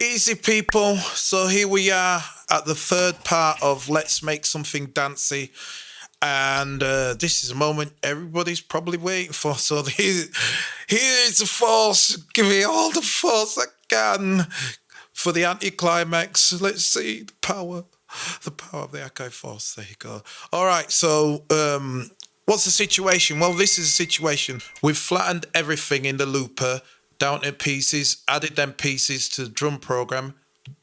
Easy people, so here we are at the third part of Let's Make Something Dancey. And this is a moment everybody's probably waiting for. So here's the force. Give me all the force I can for the anticlimax. Let's see the power of the Akai Force. There you go. All right, so what's the situation? Well, this is a situation. We've flattened everything in the looper down to pieces, added them pieces to the drum program.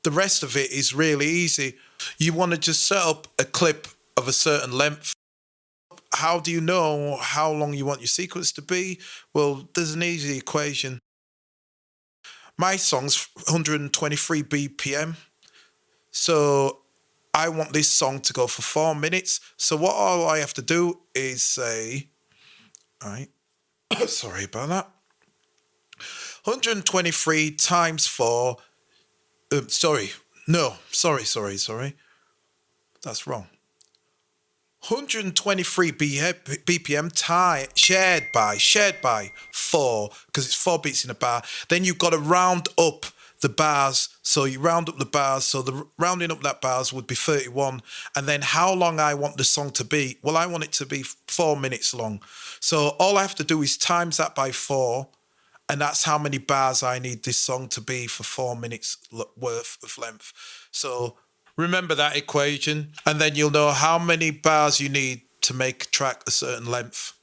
The rest of it is really easy. You want to just set up a clip of a certain length. How do you know how long you want your sequence to be? Well, there's an easy equation. My song's 123 BPM. So I want this song to go for 4 minutes. So what all I have to do is say, all right, sorry about that. 123 times 4. Sorry. That's wrong. 123 BPM shared by 4, because it's 4 beats in a bar. Then you've got to round up the bars. So you round up the bars. So the rounding up that bars would be 31. And then how long I want the song to be? Well, I want it to be 4 minutes long. So all I have to do is times that by 4. And that's how many bars I need this song to be for 4 minutes worth of length. So remember that equation, and then you'll know how many bars you need to make a track a certain length.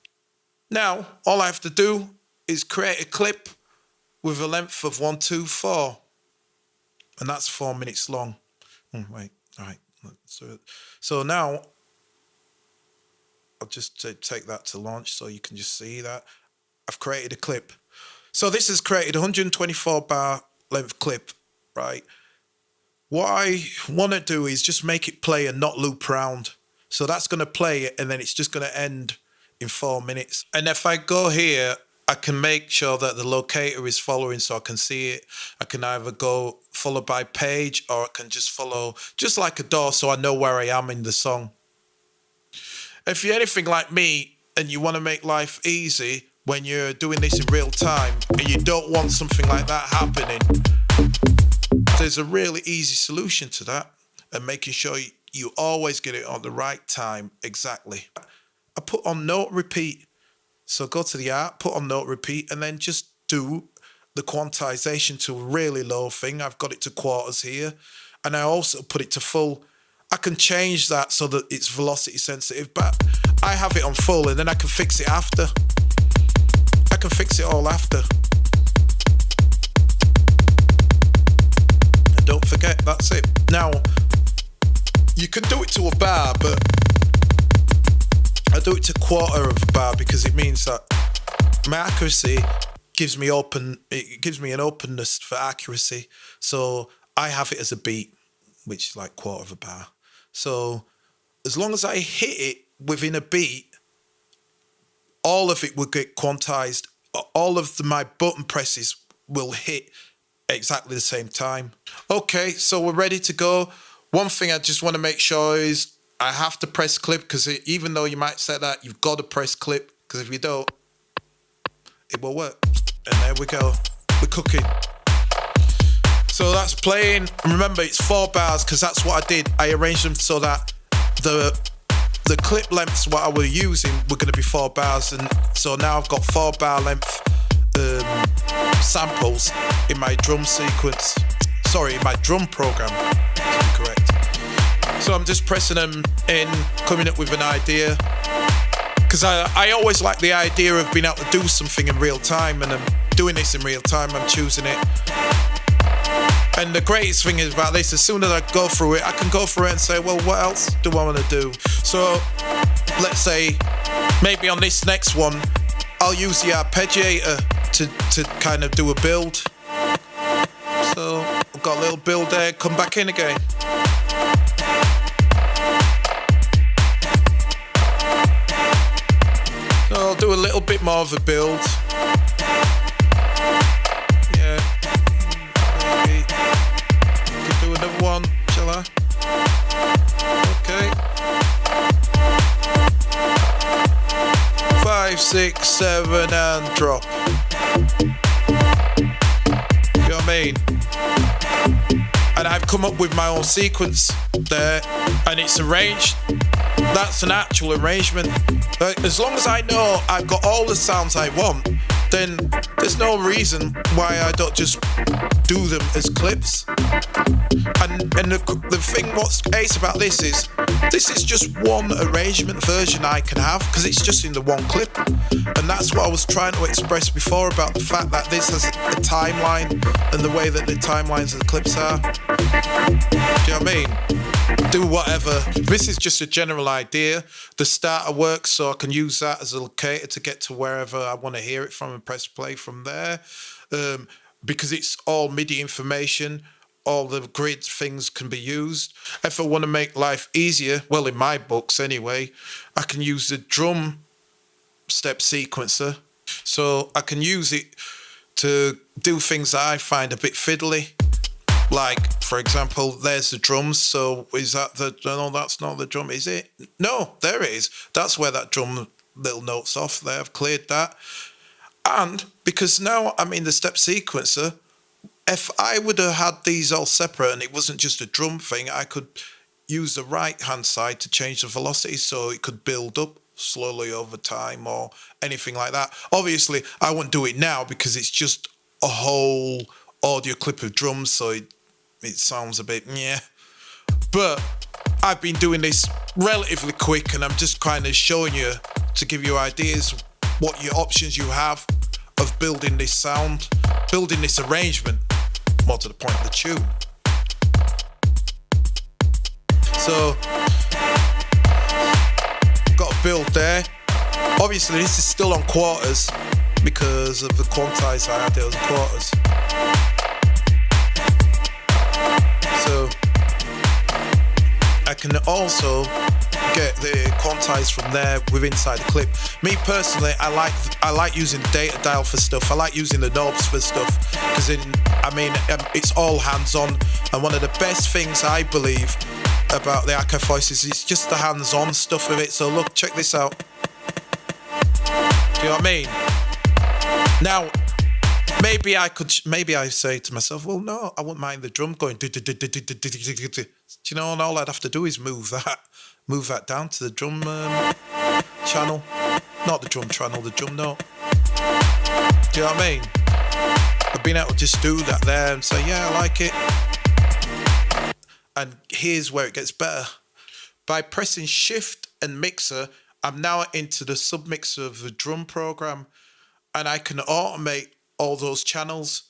Now, all I have to do is create a clip with a length of 1, 2, 4. And that's 4 minutes long. All right. So now, I'll just take that to launch so you can just see that. I've created a clip. So this has created a 124 bar length clip, right? What I want to do is just make it play and not loop around. So that's going to play it, and then it's just going to end in 4 minutes. And if I go here, I can make sure that the locator is following so I can see it. I can either go follow by page, or I can just follow just like a door so I know where I am in the song. If you're anything like me and you want to make life easy when you're doing this in real time and you don't want something like that happening, there's a really easy solution to that, and making sure you always get it on the right time exactly. I put on note repeat. So go to the art, put on note repeat, and then just do the quantization to a really low thing. I've got it to quarters here, and I also put it to full. I can change that so that it's velocity sensitive, but I have it on full, and then I can fix it after. I can fix it all after. And don't forget, that's it. Now, you can do it to a bar, but I do it to quarter of a bar because it means that my accuracy gives me an openness for accuracy. So I have it as a beat, which is like quarter of a bar. So as long as I hit it within a beat, all of it will get quantized. All of my button presses will hit exactly the same time. Okay, so we're ready to go. One thing I just want to make sure is I have to press clip, because even though you might set that, you've got to press clip, because if you don't, it will work. And there we go. We're cooking. So that's playing. Remember, it's 4 bars, because that's what I did. I arranged them so that the clip lengths what I were using were going to be 4 bars, and so now I've got 4 bar length samples in my drum sequence. Sorry, in my drum program, to be correct. So I'm just pressing them in, coming up with an idea, because I always like the idea of being able to do something in real time, and I'm doing this in real time. I'm choosing it. And the greatest thing is about this, as soon as I go through it, I can go through it and say, well, what else do I want to do? So let's say maybe on this next one, I'll use the arpeggiator to kind of do a build. So I've got a little build there, come back in again. So I'll do a little bit more of a build. Do another one, shall I? Okay. 5, 6, 7, and drop. You know what I mean? And I've come up with my own sequence there, and it's arranged. That's an actual arrangement. As long as I know I've got all the sounds I want, then there's no reason why I don't just do them as clips. And the thing what's ace about this is just one arrangement version I can have, because it's just in the one clip. And that's what I was trying to express before about the fact that this has a timeline and the way that the timelines of the clips are. Do you know what I mean? Do whatever. This is just a general idea. The starter works, so I can use that as a locator to get to wherever I want to hear it from and press play from there. Because it's all MIDI information, all the grid things can be used. If I want to make life easier, well, in my books anyway, I can use the drum step sequencer. So I can use it to do things that I find a bit fiddly. Like, for example, there's the drums. So is that no, that's not the drum, is it? No, there it is. That's where that drum little note's off there. I've cleared that. And because now I'm in the step sequencer, if I would have had these all separate and it wasn't just a drum thing, I could use the right hand side to change the velocity so it could build up slowly over time or anything like that. Obviously, I won't do it now because it's just a whole audio clip of drums, so it sounds a bit yeah. But I've been doing this relatively quick, and I'm just kind of showing you to give you ideas what your options you have of building this sound, building this arrangement, more to the point of the tune. So, got a build there. Obviously, this is still on quarters because of the quantize I had there as quarters. So, I can also get the quantize from there with inside the clip. Me personally, I like using the data dial for stuff. I like using the knobs for stuff because it's all hands-on. And one of the best things I believe about the Akai Force is it's just the hands-on stuff of it. So look, check this out. Do you know what I mean? Now, maybe I say to myself, well, no, I wouldn't mind the drum going. Do you know? And all I'd have to do is move that down to the drum channel, not the drum channel, the drum note. Do you know what I mean? I've been able to just do that there and say, yeah, I like it. And here's where it gets better. By pressing shift and mixer, I'm now into the submixer of the drum program, and I can automate all those channels.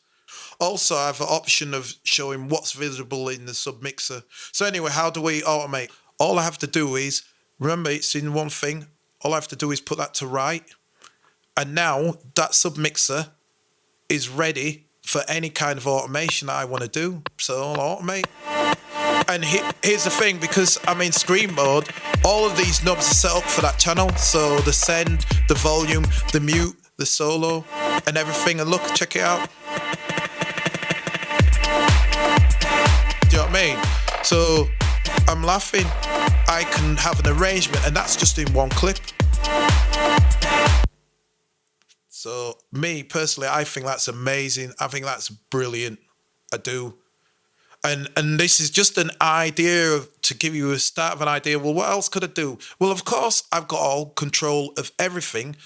Also, I have an option of showing what's visible in the submixer. So anyway, how do we automate? All I have to do is, remember it's in one thing, all I have to do is put that to right. And now that submixer is ready for any kind of automation that I want to do. So I'll automate. And here's the thing, because I'm in screen mode, all of these knobs are set up for that channel. So the send, the volume, the mute, the solo, and everything. And look, check it out. Do you know what I mean? So I'm laughing. I can have an arrangement, and that's just in one clip. So me personally, I think that's amazing. I think that's brilliant. I do. And this is just an idea to give you a start of an idea. Well, what else could I do? Well, of course, I've got all control of everything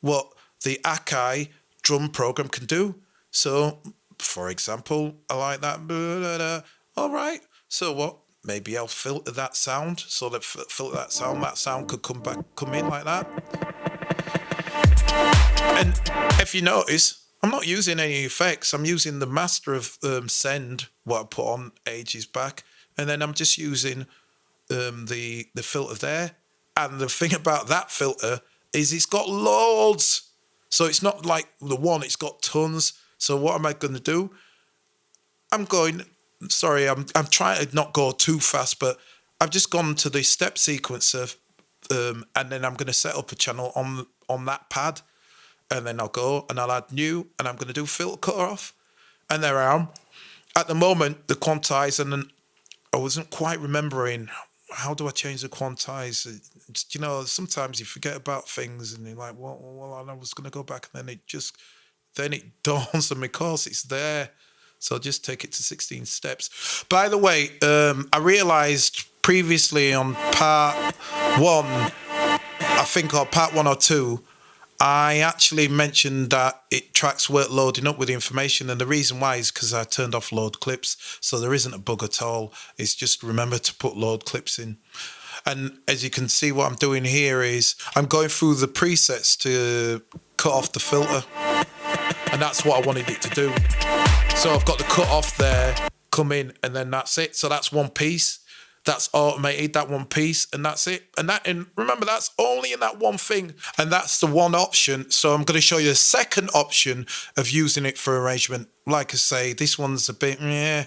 what the Akai drum program can do. So, for example, I like that. All right. So what? Maybe I'll filter that sound. So that that sound could come in like that. And if you notice, I'm not using any effects. I'm using the master of send, what I put on ages back, and then I'm just using the filter there. And the thing about that filter is it's got loads. So it's not like the one, it's got tons. So what am I going to do? I'm trying to not go too fast, but I've just gone to the step sequencer, and then I'm going to set up a channel on that pad. And then I'll go and I'll add new, and I'm going to do filter cut off. And there I am. At the moment, the quantize, and then I wasn't quite remembering how do I change the quantize. You know, sometimes you forget about things and you're like, well, I was going to go back, and then it dawns on me, of course, it's there. So just take it to 16 steps. By the way, I realized previously on part 1, I think, or part 1 or 2, I actually mentioned that it tracks work loading up with the information, and the reason why is because I turned off load clips, so there isn't a bug at all. It's just remember to put load clips in. And as you can see, what I'm doing here is I'm going through the presets to cut off the filter, and that's what I wanted it to do. So I've got the cut off there, come in, and then that's it. So that's one piece. That's automated, that one piece, and that's it. And remember, that's only in that one thing, and that's the one option. So I'm going to show you the second option of using it for arrangement. Like I say, this one's a bit, I'm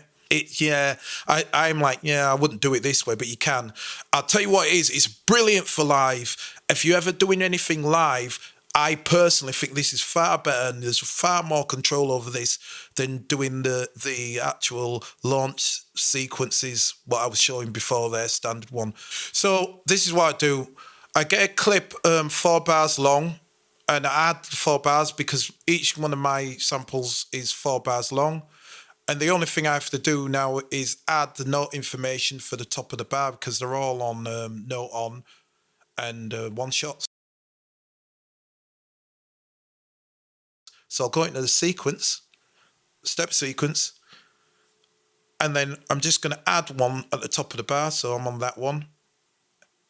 like, I wouldn't do it this way, but you can. I'll tell you what it is. It's brilliant for live. If you're ever doing anything live, I personally think this is far better, and there's far more control over this than doing the actual launch sequences, what I was showing before there, standard one. So this is what I do. I get a clip 4 bars long, and I add 4 bars because each one of my samples is 4 bars long. And the only thing I have to do now is add the note information for the top of the bar because they're all on note on and one shots. So I'll go into the sequence, step sequence, and then I'm just going to add one at the top of the bar. So I'm on that one,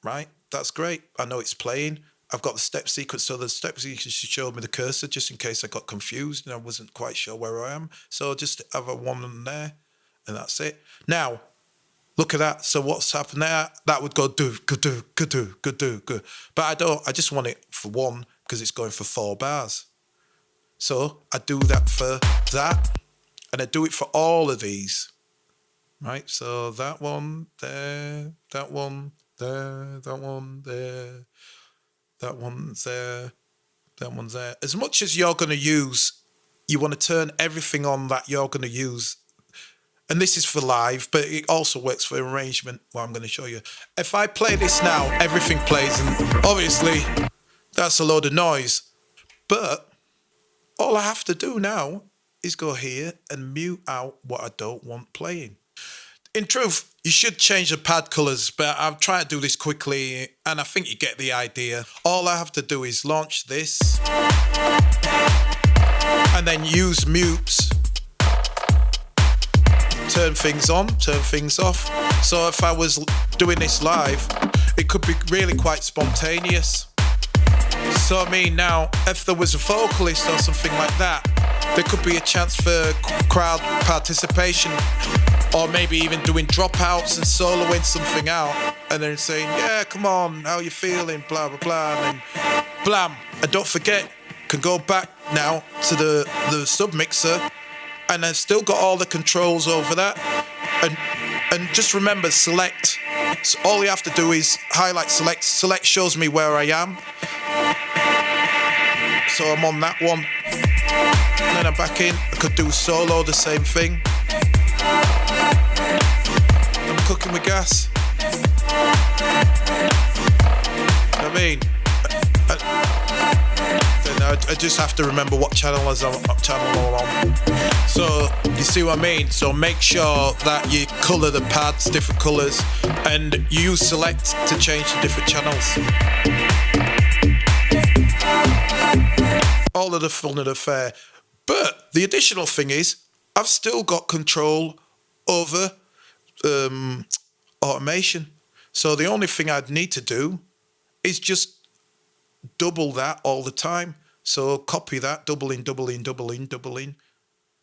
right? That's great. I know it's playing. I've got the step sequence. So the step sequence showed me the cursor just in case I got confused and I wasn't quite sure where I am. So just have a one in there, and that's it. Now, look at that. So what's happened there? That would go do, good do, good do, good do, good. But I don't. I just want it for 1 because it's going for 4 bars. So I do that for that, and I do it for all of these, right? So that one there, that one there, that one there, that one there, that one's there. As much as you're going to use, you want to turn everything on that you're going to use. And this is for live, but it also works for arrangement, what I'm going to show you. If I play this now, everything plays, and obviously that's a load of noise. But all I have to do now is go here and mute out what I don't want playing. In truth, you should change the pad colours, but I'll try to do this quickly, and I think you get the idea. All I have to do is launch this, and then use mutes. Turn things on, turn things off. So if I was doing this live, it could be really quite spontaneous. So I mean, now, if there was a vocalist or something like that, there could be a chance for crowd participation, or maybe even doing dropouts and soloing something out, and then saying, yeah, come on, how you feeling, blah, blah, blah, and then blam. And don't forget, can go back now to the sub-mixer, and I've still got all the controls over that. And just remember, select. So all you have to do is highlight select. Select shows me where I am. So I'm on that one. And then I'm back in. I could do solo, the same thing. I'm cooking with gas. I mean, I just have to remember what channel I'm on. So you see what I mean? So make sure that you colour the pads different colours, and you use select to change the different channels. All of the fun of the fair. But the additional thing is, I've still got control over automation. So the only thing I'd need to do is just double that all the time. So copy that, double in, double in, double in, double in.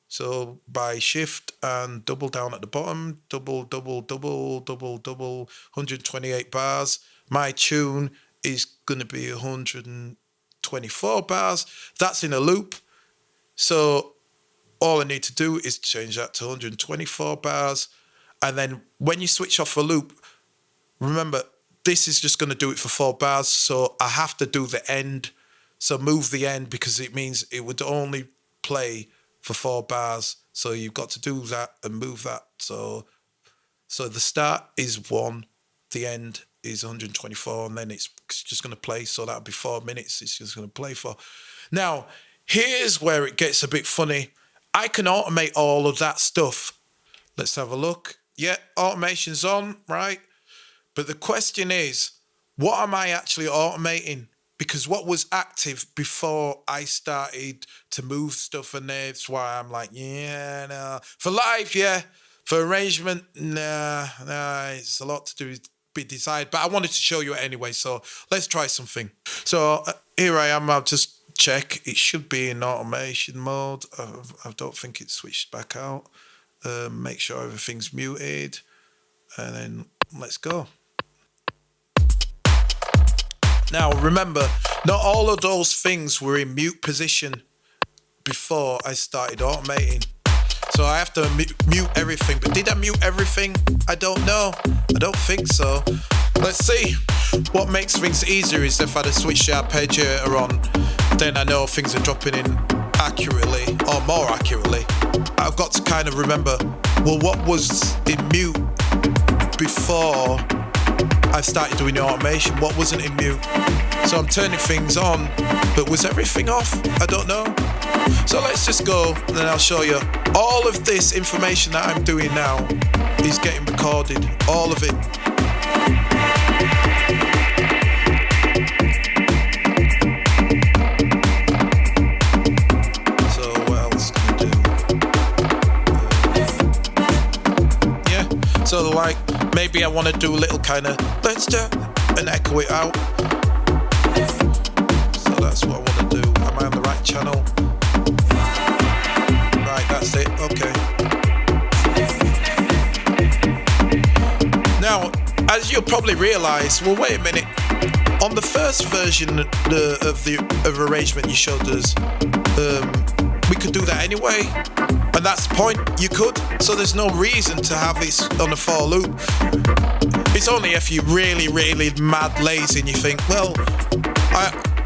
So by shift and double down at the bottom, double, double, double, double, double, 128 bars. My tune is going to be 124 bars. That's in a loop. So all I need to do is change that to 124 bars. And then when you switch off a loop, remember, this is just going to do it for 4 bars. So I have to do the end. So move the end because it means it would only play for 4 bars. So you've got to do that and move that. So the start is 1, the end is 124, and then it's just going to play. So that'll be 4 minutes. It's just going to play for. Now, here's where it gets a bit funny. I can automate all of that stuff. Let's have a look. Yeah, automation's on, right? But the question is, what am I actually automating? Because what was active before I started to move stuff, and that's why I'm like, yeah, no. For live, yeah. For arrangement, nah, it's a lot to do, be decided. But I wanted to show you it anyway, so let's try something. So here I am. I'll just check. It should be in automation mode. I don't think it's switched back out. Make sure everything's muted, and then let's go. Now, remember, not all of those things were in mute position before I started automating. So I have to mute everything. But did I mute everything? I don't know. I don't think so. Let's see. What makes things easier is if I'd have switched the arpeggiator on, then I know things are dropping in accurately, or more accurately. I've got to kind of remember, well, what was in mute before I started doing the automation? What wasn't in mute? So I'm turning things on, but was everything off? I don't know. So let's just go, and then I'll show you. All of this information that I'm doing now is getting recorded. All of it. So what else can I do? Yeah. So like, maybe I want to do a little kind of, let's do, and echo it out. So that's what I want to do. Am I on the right channel? Right, that's it. Okay. Now, as you'll probably realise, well, wait a minute. On the first version of arrangement you showed us, we could do that anyway. And that's the point, you could. So there's no reason to have this on a for loop. It's only if you're really, really mad lazy and you think, well,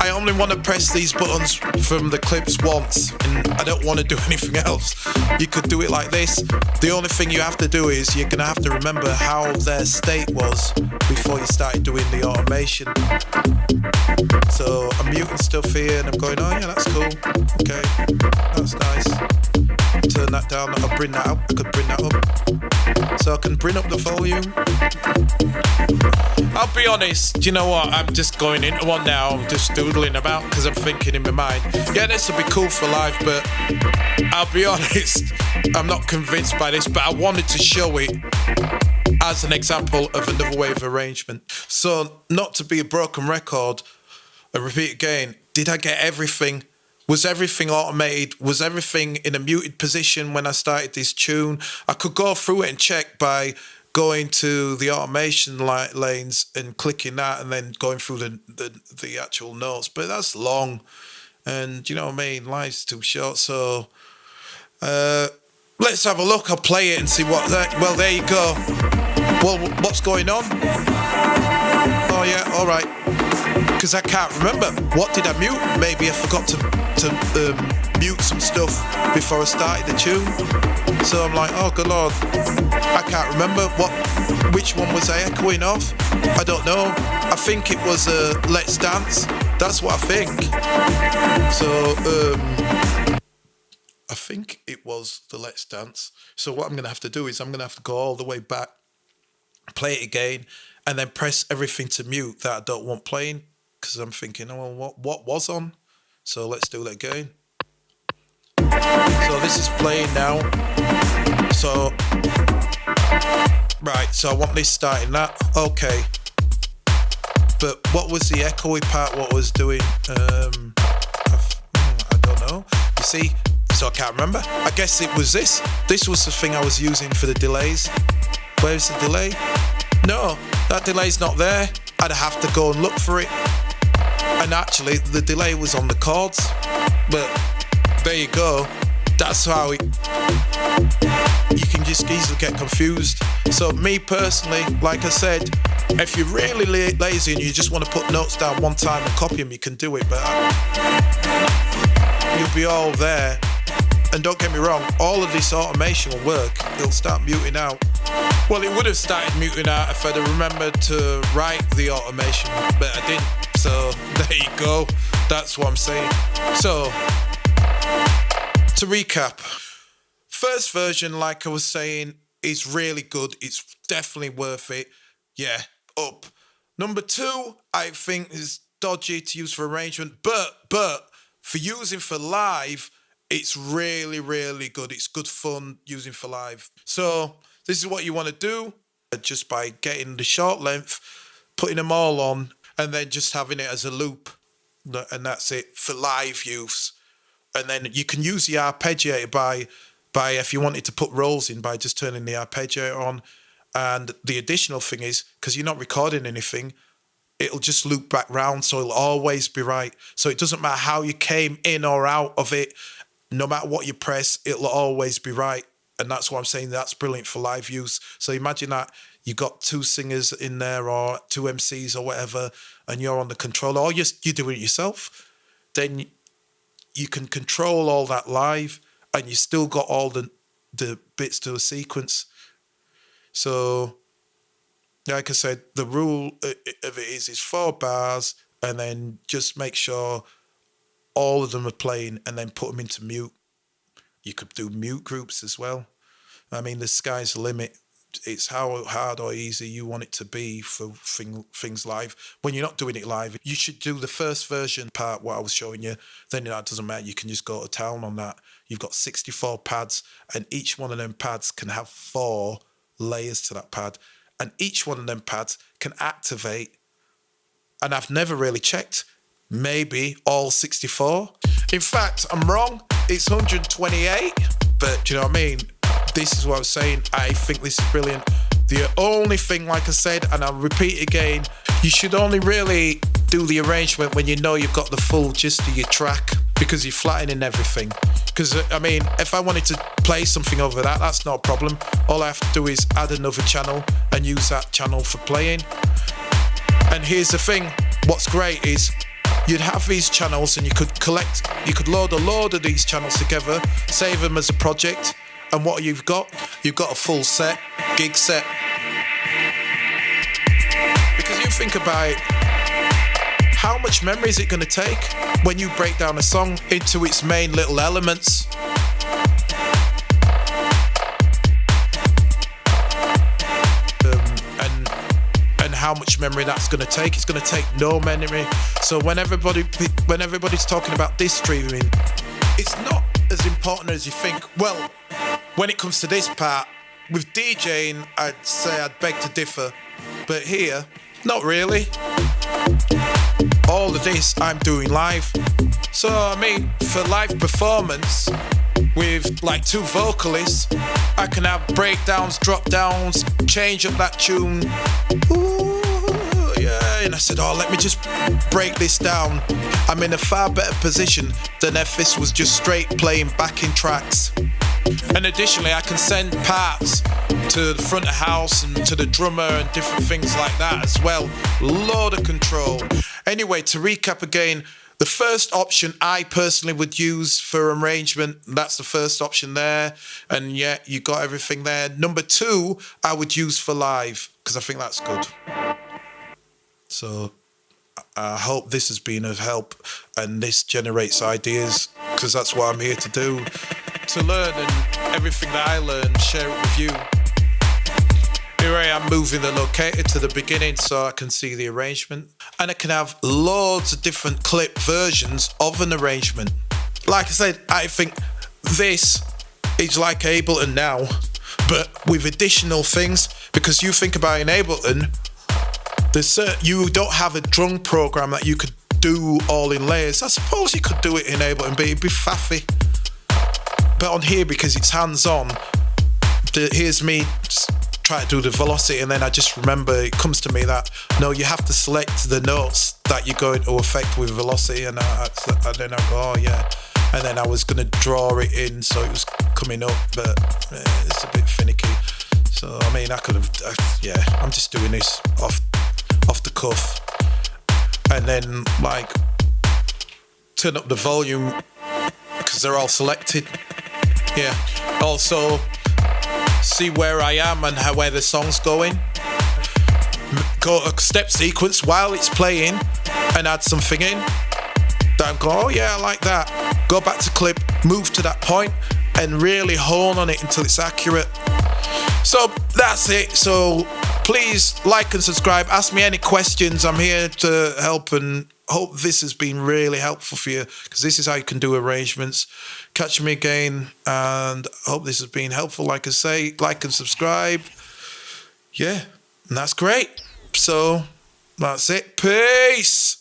I only want to press these buttons from the clips once and I don't want to do anything else. You could do it like this. The only thing you have to do is you're going to have to remember how their state was before you started doing the automation. So I'm muting stuff here and I'm going, oh yeah, that's cool. Okay, that's nice. Turn that down, I'll bring that up. I could bring that up. So I can bring up the volume. I'll be honest, you know what? I'm just going into one now, I'm just doodling about because I'm thinking in my mind, yeah, this will be cool for live, but I'll be honest, I'm not convinced by this, but I wanted to show it as an example of another way of arrangement. So, not to be a broken record, I repeat again, did I get everything? Was everything automated? Was everything in a muted position when I started this tune? I could go through it and check by going to the automation lanes and clicking that and then going through the actual notes. But that's long. And you know what I mean? Life's too short. So let's have a look. I'll play it and see what that... Well, there you go. Well, what's going on? Oh, yeah. All right. Because I can't remember. What did I mute? Maybe I forgot to mute some stuff before I started the tune. So I'm like, oh good lord, I can't remember which one was I echoing off. I don't know. I think it was Let's Dance. That's what I think. So I think it was the Let's Dance. So what I'm gonna have to do is I'm gonna have to go all the way back, play it again, and then press everything to mute that I don't want playing. Because I'm thinking, oh, well, what was on? So let's do that again. So this is playing now. So, right, so I want this starting that. Okay. But what was the echoey part? What was doing? I don't know. You see? So I can't remember. I guess it was this. This was the thing I was using for the delays. Where's the delay? No, that delay's not there. I'd have to go and look for it. And actually, the delay was on the chords. But there you go. That's how it... You can just easily get confused. So me personally, like I said, if you're really lazy and you just want to put notes down one time and copy them, you can do it. But you'll be all there. And don't get me wrong, all of this automation will work. It'll start muting out. Well, it would have started muting out if I'd have remembered to write the automation, but I didn't. So there you go. That's what I'm saying. So to recap, First version, like I was saying, is really good. It's definitely worth it. Yeah, up. Number 2, I think is dodgy to use for arrangement, but for using for live, it's really, really good. It's good fun using for live. So this is what you want to do, just by getting the short length, putting them all on, and then just having it as a loop. And that's it for live use. And then you can use the arpeggiator by if you wanted to put rolls in, by just turning the arpeggiator on. And the additional thing is, because you're not recording anything, it'll just loop back round, so it'll always be right. So it doesn't matter how you came in or out of it, no matter what you press, it'll always be right. And that's what I'm saying, that's brilliant for live use. So imagine that you got 2 singers in there or 2 MCs or whatever, and you're on the controller, or you're doing it yourself, then you can control all that live, and you still got all the bits to a sequence. So, like I said, the rule of it is 4 bars, and then just make sure all of them are playing, and then put them into mute. You could do mute groups as well. I mean, the sky's the limit. It's how hard or easy you want it to be for things live. When you're not doing it live, you should do the first version part, what I was showing you. Then that doesn't matter. You can just go to town on that. You've got 64 pads, and each one of them pads can have 4 layers to that pad. And each one of them pads can activate, and I've never really checked, maybe all 64. In fact, I'm wrong. It's 128. But do you know what I mean? This is what I was saying. I think this is brilliant. The only thing, like I said, and I'll repeat again, you should only really do the arrangement when you know you've got the full gist of your track, because you're flattening everything. Because, I mean, if I wanted to play something over that, that's not a problem. All I have to do is add another channel and use that channel for playing. And here's the thing. What's great is you'd have these channels, and you could load a load of these channels together, save them as a project, and what you've got a full set, gig set. Because you think about it, how much memory is it going to take when you break down a song into its main little elements? And how much memory that's going to take? It's going to take no memory. So when everybody's talking about this streaming, it's not as important as you think. Well, when it comes to this part, with DJing, I'd say I'd beg to differ. But here, not really. All of this I'm doing live. So, I mean, for live performance, with like 2 vocalists, I can have breakdowns, drop downs, change up that tune. Ooh, yeah. And I said, let me just break this down. I'm in a far better position than if this was just straight playing backing tracks. And additionally, I can send parts to the front of house and to the drummer and different things like that as well. Load of control. Anyway, to recap again, the first option I personally would use for arrangement, that's the first option there. And yeah, you got everything there. Number 2, I would use for live, because I think that's good. So I hope this has been of help, and this generates ideas, because that's what I'm here to do. To learn, and everything that I learn, share it with you. Here I am moving the locator to the beginning so I can see the arrangement, and I can have loads of different clip versions of an arrangement. Like I said, I think this is like Ableton now, but with additional things, because you think about in Ableton, you don't have a drum program that you could do all in layers. I suppose you could do it in Ableton, but it'd be faffy. But on here, because it's hands-on, here's me try to do the velocity, and then I just remember, it comes to me that, no, you have to select the notes that you're going to affect with velocity, and then I go, oh yeah. And then I was going to draw it in so it was coming up, but it's a bit finicky. So, I mean, I could have, I'm just doing this off the cuff. And then, like, turn up the volume, because they're all selected. Yeah. Also, see where I am and where the song's going. Go a step sequence while it's playing and add something in. Then go, oh yeah, I like that. Go back to clip, move to that point, and really hone on it until it's accurate. So that's it. So please like and subscribe. Ask me any questions. I'm here to help, and hope this has been really helpful for you, because this is how you can do arrangements. Catch me again, and hope this has been helpful. Like I say, like and subscribe. Yeah, and that's great. So that's it. Peace.